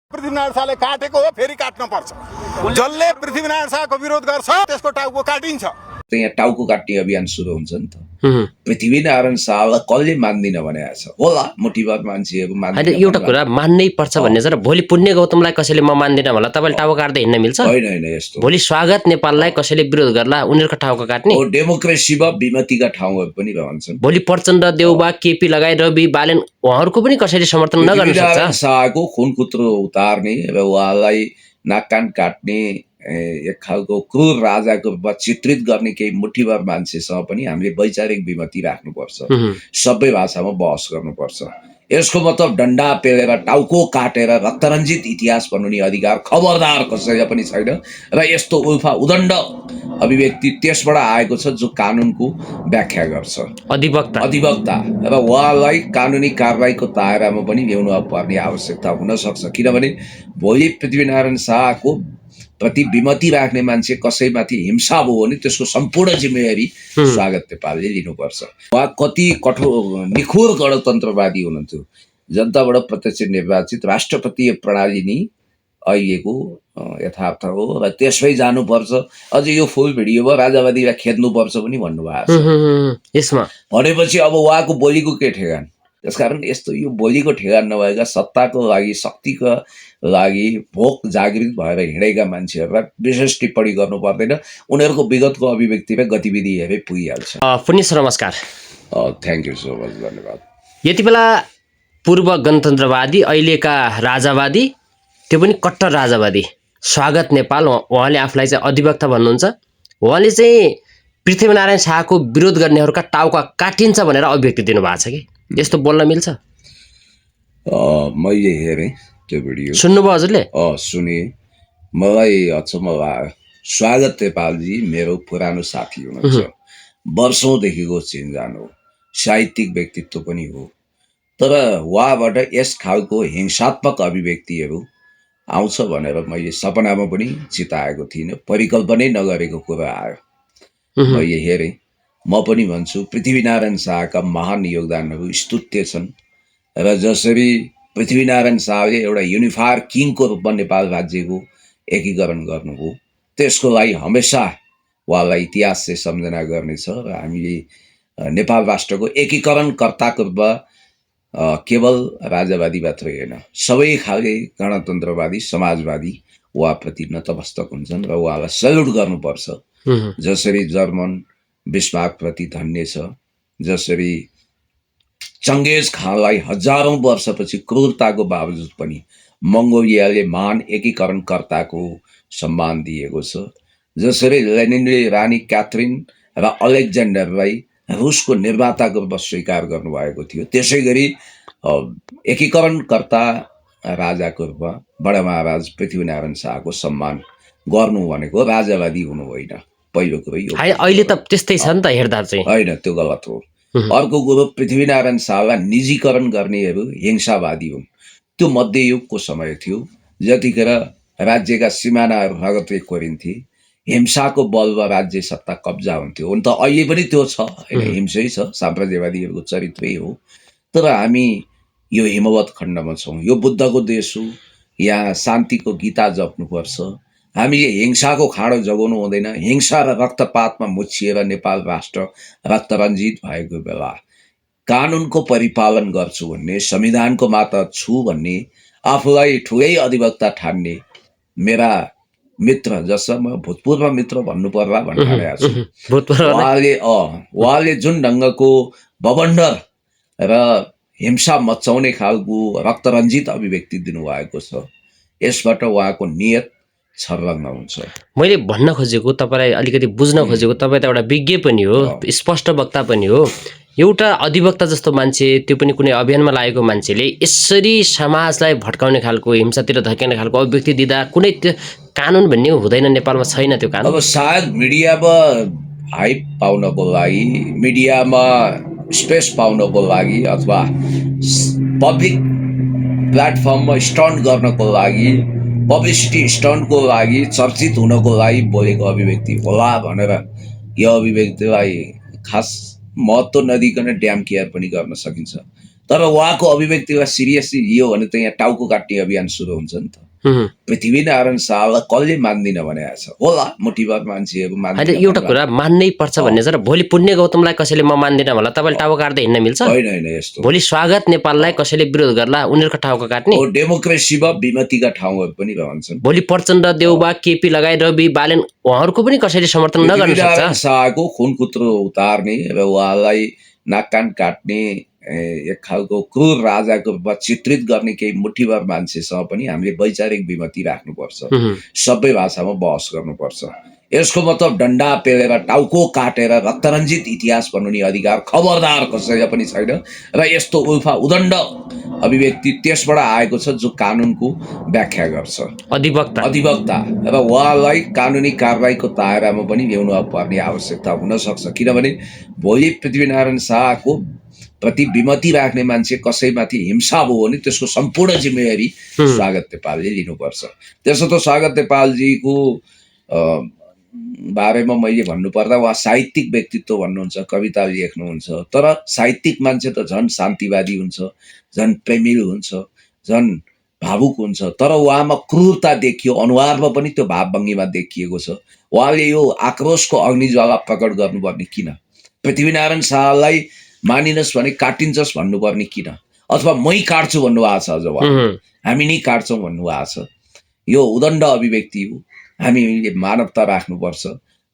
पृथ्वीनारायण शाहले काटेको हो, फेरि काट्न पर्छ। जसले पृथ्वीनारायण शाहको विरोध गर्छ त्यसको टाउको काटिन्छ। यहाँ टाउको काट्ने अभियान सुरु हुन्छ नि त। पृथ्वीनारायण शाहलाई कसले मान्दिन भनेको छ होला, मुठीभर मान्छेहरू मान्दिन। एउटा कुरा मान्नै पर्छ भन्ने छ र भोलि पुण्य गौतमलाई कसैले म मान्दिनँ होला तपाईँले टाउको काट्दै हिँड्न मिल्छ? होइन यस्तो। भोलि स्वागत नेपाललाई कसैले विरोध गर्ला उनीहरूको टाउको काट्ने? डेमोक्रेसीमा विमतिका ठाउँहरू पनि भन्छन्। भोलि प्रचण्ड, देउबा, केपी लगायत रवि बालेन उहाँहरूको पनि कसैले समर्थन नगर्न सक्छ। शाहको खुनकुत्रो उतार्ने र उहाँलाई नाक कान काट्ने एक खालको क्रूर राजाको रूपमा चित्रित गर्ने केही मुठीभर मान्छेसँग पनि हामीले वैचारिक विमति राख्नुपर्छ। सबै भाषामा बहस गर्नुपर्छ। यसको मतलब डन्डा पेलेर टाउको काटेर रक्तरञ्जित इतिहास बनाउने अधिकार खबरदार कसैलाई पनि छैन। र यस्तो उल्फा उदण्ड अभिव्यक्ति त्यसबाट आएको छ जो कानुनको व्याख्या गर्छ, अधिवक्ता र उहाँलाई कानुनी कारबाहीको दायरामा पनि ल्याउनु पर्ने आवश्यकता हुन सक्छ। किनभने भोलि पृथ्वीनारायण शाहको प्रति विमति राख्ने मान्छे कसैमाथि हिंसा भयो भने त्यसको सम्पूर्ण जिम्मेवारी स्वागत नेपालले लिनुपर्छ। उहाँ कति कठोर निखोर गणतन्त्रवादी हुनुहुन्थ्यो। जनताबाट प्रत्यक्ष निर्वाचित राष्ट्रपतीय प्रणाली नै अहिलेको यथार्थ हो र त्यसमै जानुपर्छ। अझै यो फुल भिडियोमा राजावादीलाई खेद्नुपर्छ पनि भन्नुभएको छ यसमा। भनेपछि अब उहाँको बोलीको के ठेगान? त्यसकारण यस्तो यो बोलीको ठेगान नभएका सत्ताको लागि, शक्तिको लागि भोक जागृत भएर हिँडेका मान्छेहरूलाई विशेष टिप्पणी गर्नु पर्दैन। उनीहरूको विगतको अभिव्यक्ति र गतिविधि हेरे पुगिहाल्छ। पुण्य सर नमस्कार। थ्याङ्क यू सो मच, धन्यवाद। यति बेला पूर्व गणतन्त्रवादी अहिलेका राजावादी, त्यो पनि कट्टर राजावादी स्वागत नेपाल, उहाँले आफूलाई चाहिँ अधिवक्ता भन्नुहुन्छ। उहाँले चाहिँ पृथ्वीनारायण शाहको विरोध गर्नेहरूका टाउका काटिन्छ भनेर अभिव्यक्ति दिनुभएको छ कि यस्तो बोल्न मिल्छ? मैले हेरेँ त्यो भिडियो। सुन्नुभयो हजुरले? सुने। मलाई अचम्म लाग्यो। स्वागत नेपालजी मेरो पुरानो साथी हुनुहुन्छ, वर्षौँदेखिको चिनजान हो, साहित्यिक व्यक्तित्व पनि हो। तर उहाँबाट यस खालको हिंसात्मक अभिव्यक्तिहरू आउँछ भनेर मैले सपनामा पनि चिताएको थिइनँ, परिकल्पनै नगरेको कुरा आयो। मैले हेरेँ। म पनि भन्छु पृथ्वीनारायण शाहका महान योगदानहरू स्तुत्य छन् र जसरी पृथ्वीनारायण शाहले एउटा युनिफायर किङको रूपमा नेपाल राज्यको एकीकरण गर्नुभयो, त्यसको लागि हमेसा उहाँलाई इतिहास चाहिँ सम्झना गर्नेछ। र हामीले नेपाल राष्ट्रको एकीकरणकर्ताको रूपमा केवल राजावादी मात्रै होइन, सबै खाले गणतन्त्रवादी समाजवादी उहाँप्रति नतमस्तक हुन्छन् र उहाँलाई सल्युट गर्नुपर्छ। जसरी जर्मन बिस्मार्कप्रति धन्य छ, जसरी चङ्गेज खानलाई हजारौं वर्षपछि क्रूरताको बावजुद पनि मङ्गोलियाले महान एकीकरणकर्ताको सम्मान दिएको छ, जसरी लेनिनले रानी क्याथरिन र अलेक्जेन्डरलाई रुसको निर्माताको रूपमा स्वीकार गर्नुभएको थियो, त्यसै गरी एकीकरणकर्ता राजाको रूपमा बडा महाराज पृथ्वीनारायण शाहको सम्मान गर्नु भनेको राजावादी हुनु होइन। पहिलो कुरो यो। अहिले त त्यस्तै छ नि त हेर्दा चाहिँ। होइन, त्यो गलत हो। अर्को कुरो, पृथ्वीनारायण शाहलाई निजीकरण गर्नेहरू हिंसावादी हुन्। त्यो मध्ययुगको समय थियो जतिखेर राज्यका सिमानाहरू रगतले कोरिन्थे, हिंसाको बलमा राज्य सत्ता कब्जा हुन्थ्यो। हुन त अहिले पनि त्यो छ, हिंसै छ, साम्राज्यवादीहरूको चरित्रै हो। तर हामी यो हिमवत खण्डमा छौँ, यो बुद्धको देश हो, यहाँ शान्तिको गीता जप्नुपर्छ। हामीले हिंसाको खाडो जगाउनु हुँदैन। हिंसा र रक्तपातमा मुछिएर नेपाल राष्ट्र रक्तरञ्जित भएको बेला कानुनको परिपालन गर्छु भन्ने, संविधानको माता छु भन्ने, आफूलाई ठुलै अधिवक्ता ठान्ने मेरा मित्र, जसमा म भूतपूर्व मित्र भन्नु पर्ला भनिरहेको छु, उहाँले जुन ढङ्गको बबन्डर र हिंसा मचाउने खालको रक्तरञ्जित अभिव्यक्ति दिनुभएको छ, यसबाट उहाँको नियत छर्लङ्ग हुन्छ। मैले भन्न खोजेको, तपाईँलाई अलिकति बुझ्न खोजेको, तपाईँ त एउटा विज्ञ पनि हो, स्पष्ट वक्ता पनि हो, एउटा अधिवक्ता जस्तो मान्छे, त्यो पनि कुनै अभियानमा लागेको मान्छेले यसरी समाजलाई भड्काउने खालको, हिंसातिर धकेल्ने खालको अभिव्यक्ति दिँदा कुनै त्यो कानुन भन्ने हुँदैन? नेपालमा छैन त्यो कानुन। अब सायद मिडियामा हाइप पाउनको लागि, मिडियामा स्पेस पाउनको लागि, अथवा पब्लिक प्लेटफर्ममा स्टन्ट गर्नको लागि, पब्लिसिटी स्टन्टको लागि, चर्चित हुनको लागि बोलेको अभिव्यक्ति होला भनेर यो अभिव्यक्तिलाई खास महत्त्व नदिकन ड्याम केयर पनि गर्न सकिन्छ। तर उहाँको अभिव्यक्तिलाई सिरियसली लियो भने त यहाँ टाउको काट्ने अभियान सुरु हुन्छ नि त। पृथ्वीनारायण शाहलाई कसले मान्दिन भनेको छ होला, मुठीभर मान्छेहरू होइन मान्दिन। एउटा कुरा मान्नै पर्छ भन्ने छ र भोलि पुण्य गौतमलाई कसैले म मान्दिनँ होला तपाईँले टाउको काट्दै हिँड्न मिल्छ? होइन यस्तो भोलि स्वागत नेपाललाई कसैले विरोध गर्ला उनीहरूको टाउको काट्ने? डेमोक्रेसीमा विमतिका ठाउँहरू पनि रहन्छन्। भोलि प्रचण्ड देउबा केपी लगायत रवि बालेन उहाँहरूको पनि कसैले समर्थन नगर्न पृथ्वीनारायण सक्छ। शाहको खुनकुत्रो उतार्ने र उहाँलाई नाक कान काट्ने एक खालको क्रूर राजाको रूपमा चित्रित गर्ने केही मुठीभर मान्छेसँग पनि हामीले वैचारिक विमति राख्नुपर्छ। सबै भाषामा बहस गर्नुपर्छ। यसको मतलब डन्डा पेलेर टाउको काटेर रक्तरञ्जित इतिहास बनाउने अधिकार खबरदार कसैलाई पनि छैन। र यस्तो उल्फा उदण्ड अभिव्यक्ति त्यसबाट आएको छ जो कानुनको व्याख्या गर्छ, अधिवक्ता र उहाँलाई कानुनी कारबाहीको दायरामा पनि ल्याउनु पर्ने आवश्यकता हुन सक्छ। किनभने भोलि पृथ्वीनारायण शाहको प्रति विमति राख्ने मान्छे कसैमाथि हिंसा भयो भने त्यसको सम्पूर्ण जिम्मेवारी स्वागत नेपालले लिनुपर्छ। त्यसो त स्वागत नेपालजीको बारेमा मैले भन्नुपर्दा उहाँ साहित्यिक व्यक्तित्व भन्नुहुन्छ, कविता लेख्नुहुन्छ, तर साहित्यिक मान्छे त झन् शान्तिवादी हुन्छ, झन् प्रेमिल हुन्छ, झन् भावुक हुन्छ। तर उहाँमा क्रूरता देखियो, अनुहारमा पनि त्यो भावभङ्गीमा देखिएको छ। उहाँले यो आक्रोशको अग्निज्वाला प्रकट गर्नुपर्ने किन? पृथ्वीनारायण शाहलाई मानिनस् भने काटिन्छस् भन्नुपर्ने किन? अथवा मै काट्छु भन्नुभएको छ, अझ हामी नै काट्छौँ भन्नुभएको छ। यो उदण्ड अभिव्यक्ति हो। हामीले मानवता राख्नुपर्छ।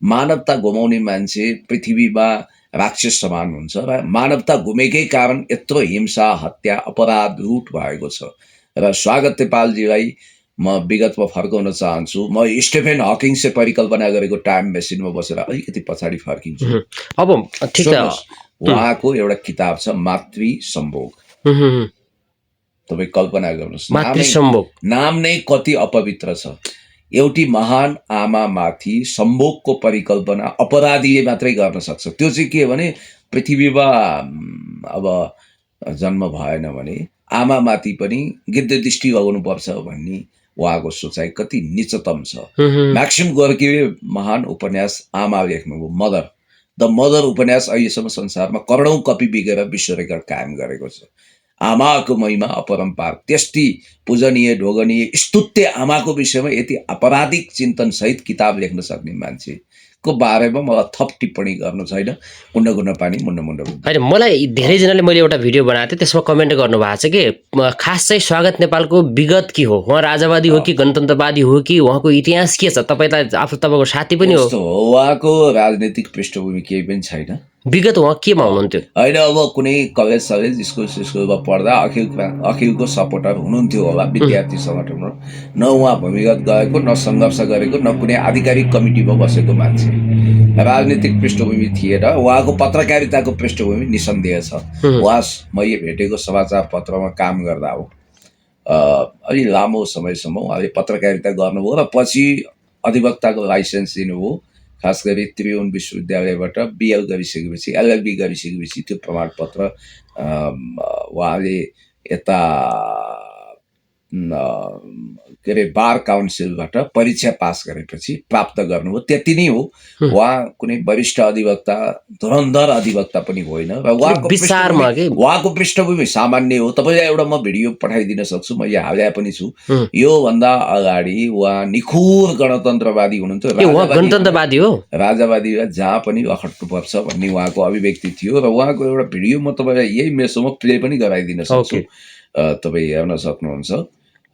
मानवता गुमाउने मान्छे पृथ्वीमा राक्षस समान हुन्छ र मानवता गुमेकै कारण यत्रो हिंसा, हत्या, अपराध, लुट भएको छ। र स्वागत नेपालजीलाई म विगतमा फर्काउन चाहन्छु। म स्टेफेन हकिङ्सले परिकल्पना गरेको टाइम मेसिनमा बसेर अलिकति पछाडि फर्किन्छु। अब ठिक छ, उहाँको एउटा किताब छ मातृ सम्भोग। तपाईँ कल्पना गर्नुहोस्, नाम नै कति अपवित्र छ। एउटी महान आमामाथि सम्भोगको परिकल्पना अपराधीले मात्रै गर्न सक्छ। त्यो चाहिँ के भने पृथ्वीमा अब जन्म भएन भने आमामाथि पनि गिद्ध दृष्टि लगाउनुपर्छ भन्ने उहाँको सोचाइ कति निचतम छ। म्याक्सिम गोर्कीले महान उपन्यास आमा लेख्नुभयो, मदर। द मदर उपन्यास अहिलेसम्म संसारमा करोडौं कपी बिगेर विश्व रेकर्ड कायम गरेको छ। आमाको महिमा अपरम्पार, त्यस्ती पूजनीय, ढोगनीय, स्तुत्य आमाको विषयमा यति आपराधिक चिन्तन सहित किताब लेख्न सक्ने मान्छेको बारेमा मलाई थप टिप्पणी गर्नु छैन। मुन्ड पानी मुन्ड। होइन, मलाई धेरैजनाले मैले एउटा भिडियो बनाएको थिएँ, त्यसमा कमेन्ट गर्नुभएको छ कि खास चाहिँ स्वागत नेपालको विगत के हो, उहाँ राजावादी हो कि गणतन्त्रवादी हो कि उहाँको इतिहास के छ? तपाईलाई तपाईँको साथी पनि हो। उहाँको राजनीतिक पृष्ठभूमि केही पनि छैन। विगत उहाँ केमा हुनुहुन्थ्यो? होइन, अब कुनै कलेज स्कुलमा पढ्दा अखिलको सपोर्टर हुनुहुन्थ्यो होला विद्यार्थी सङ्गठनमा। न उहाँ भूमिगत गएको, न सङ्घर्ष गरेको, न कुनै आधिकारिक कमिटीमा बसेको मान्छे। राजनीतिक पृष्ठभूमि थिएन। उहाँको पत्रकारिताको पृष्ठभूमि निसन्देह छ। उहाँ मैले भेटेको समाचार पत्रमा काम गर्दा हो अलि लामो समयसम्म उहाँले पत्रकारिता गर्नुभयो र पछि अधिवक्ताको लाइसेन्स लिनुभयो। खास गरी त्रिभुवन विश्वविद्यालयबाट बिएल गरिसकेपछि, एलएलबी गरिसकेपछि त्यो प्रमाणपत्र उहाँले यता के अरे बार काउन्सिलबाट परीक्षा पास गरेपछि प्राप्त गर्नुभयो। त्यति नै हो। उहाँ कुनै वरिष्ठ अधिवक्ता, धुरन्धर अधिवक्ता पनि होइन र उहाँको पृष्ठभूमि सामान्य हो। तपाईँलाई एउटा म भिडियो पठाइदिन सक्छु, मैले हाले पनि छु। योभन्दा अगाडि उहाँ निखुर गणतन्त्रवादी हुनुहुन्थ्यो। गणतन्त्रवादी हो, राजावादीलाई जहाँ पनि अखट्नुपर्छ भन्ने उहाँको अभिव्यक्ति थियो। र उहाँको एउटा भिडियो म तपाईँलाई यही मेसोमा प्ले पनि गराइदिन सक्छु, तपाईँ हेर्न सक्नुहुन्छ।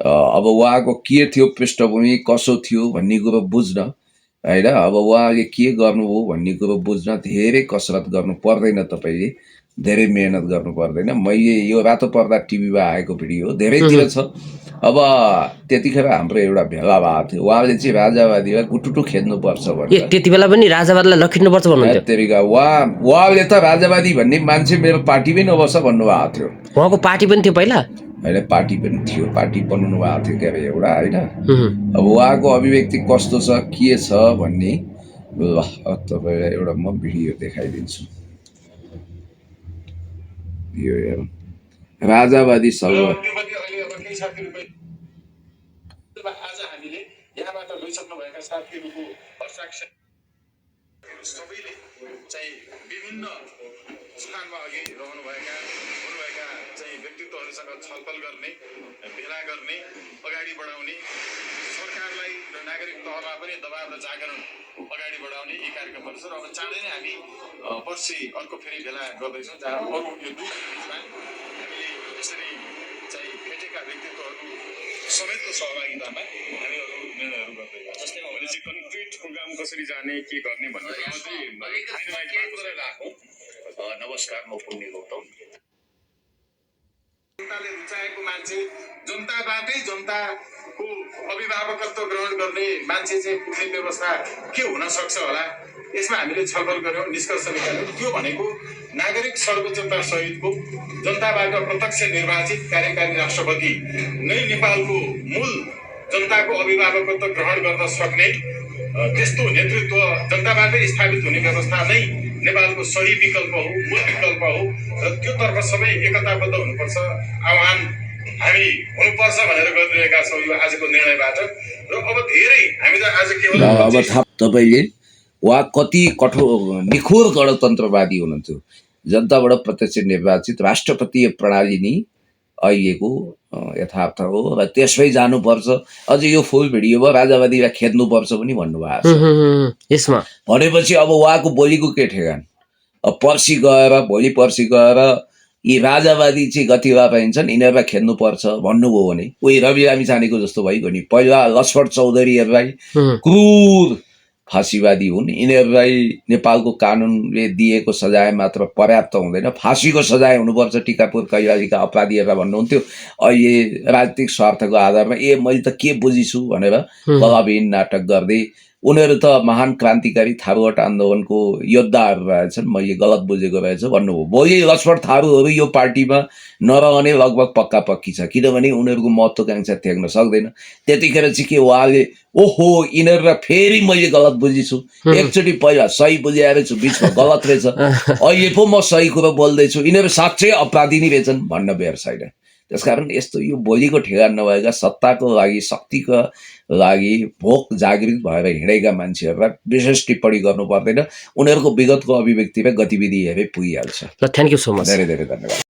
अब उहाँको के थियो पृष्ठभूमि, कसो थियो भन्ने कुरो बुझ्न, होइन, अब उहाँले के गर्नुभयो भन्ने कुरो बुझ्न धेरै कसरत गर्नु पर्दैन। तपाईँले धेरै मेहनत गर्नु पर्दैन। मैले यो रातो पर्दा टिभीमा आएको भिडियो धेरैतिर छ। अब त्यतिखेर हाम्रो एउटा भेला भएको थियो। उहाँले चाहिँ राजावादीलाई गुटुटु खेद्नुपर्छ भनेर। त्यति बेला पनि राजावादीलाई लखिनुपर्छ भन्नुहुन्थ्यो। उहाँले त राजावादी भन्ने मान्छे मेरो पार्टीमै नबस्छ भन्नुभएको थियो। उहाँको पार्टी पनि थियो पहिला? होइन, पार्टी पनि थियो, पार्टी बनाउनु भएको थियो के अरे एउटा, होइन। अब उहाँको अभिव्यक्ति कस्तो छ, के छ भन्ने ल तपाईँलाई एउटा म भिडियो देखाइदिन्छु। यो हेरौँ, राजावादी सर्व। आज हामीले यहाँबाट गइसक्नुभएका साथीहरूको हस्ताक्षर सबैले चाहिँ विभिन्न स्थानमा अघि रहनुभएका चाहिँ व्यक्तित्वहरूसँग छलफल गर्ने, भेला गर्ने, अगाडि बढाउने, सरकारलाई र नागरिक तहमा पनि दबाव र जागरण अगाडि बढाउने यी कार्यक्रमहरू छ। र अब चाँडै नै हामी पर्सि अर्को फेरि भेला गर्दैछौँ, जहाँ अरू यो दुई बिचमा हामीले यसरी चाहिँ भेटेका व्यक्तित्वहरू समेतको सहभागितामा हामीहरू निर्णयहरू गर्दै गर्छौँ। जस्तै भनेपछि कन्क्रिट प्रोग्राम कसरी जाने, के गर्ने भन्ने राखौँ। नमस्कार, म पुण्य गौतम। जनताले रुचाएको मान्छे, जनताबाटै जनताको अभिभावकत्व ग्रहण गर्ने मान्छे चाहिँ पुग्ने व्यवस्था के हुन सक्छ होला, यसमा हामीले छलफल गऱ्यौँ, निष्कर्ष निकाल्यौँ। त्यो भनेको नागरिक सर्वोच्चता सहितको जनताबाट प्रत्यक्ष निर्वाचित कार्यकारी राष्ट्रपति नै नेपालको मूल जनताको अभिभावकत्व ग्रहण गर्न सक्ने त्यस्तो नेतृत्व, जनताबाटै स्थापित हुने व्यवस्था नै नेपालको सही विकल्प हो, मूल विकल्प हो। र त्योतर्फ सबै एकताबद्ध हुनुपर्छ, आह्वान हामी हुनुपर्छ भनेर गरिरहेका छौँ यो आजको निर्णयबाट। र अब धेरै हामी त आज केवल अब तपाईँले उहाँ कति कठोर निखोर गणतन्त्रवादी हुनुहुन्थ्यो। जनताबाट प्रत्यक्ष निर्वाचित राष्ट्रपतीय प्रणाली नै अहिलेको यथार्थ हो र त्यसमै जानुपर्छ। अझ यो फुल भिडियोमा राजावादीलाई खेद्नुपर्छ पनि भन्नुभएको छ। यसमा भनेपछि अब उहाँको भोलिको के ठेगान? अब पर्सि गएर भोलि पर्सि गएर यी राजावादी चाहिँ गतिवा पाइन्छन्, यिनीहरूलाई खेद्नुपर्छ भन्नुभयो भने उही रवि लामिछानेको जस्तो भइगयो नि। पहिला लक्ष्मण चौधरीहरूलाई क्रूर फाँसीवादी हुन्, यिनीहरूलाई नेपालको कानुनले दिएको सजाय मात्र पर्याप्त हुँदैन, फाँसीको सजाय हुनुपर्छ टिकापुर कैलालीका अपराधीहरूलाई भन्नुहुन्थ्यो। अहिले राजनीतिक स्वार्थको आधारमा मैले त के बुझिछु भनेर कलाविहीन नाटक गर्दै उनीहरू त महान क्रान्तिकारी थारूहट आन्दोलनको योद्धाहरू रहेछन्, मैले गलत बुझेको रहेछ भन्नुभयो। भोलि लक्ष्मण थारूहरू यो पार्टीमा नरहने लगभग पक्का पक्की छ, किनभने उनीहरूको महत्त्वाकांक्षा त्याग्न सक्दैन। त्यतिखेर चाहिँ के उहाँले ओहो यिनीहरूलाई फेरि मैले गलत बुझिछु, एकचोटि पहिला सही बुझाएर छु, बिचमा गलत रहेछ, अहिले पो म सही कुरो बोल्दैछु, यिनीहरू साँच्चै अपराधी नै रहेछन् भन्न बेर छैन। त्यसकारण यस्तो यो भोलिको ठेगान नभएका सत्ताको लागि, शक्तिको लागि भोक जागृत भएर हिँडेका मान्छेहरूलाई विशेष टिप्पणी गर्नु पर्दैन। उनीहरूको विगतको अभिव्यक्ति र गतिविधि हेरे पुगिहाल्छ। ल, थ्याङ्क यू सो मच। धेरै धेरै धन्यवाद।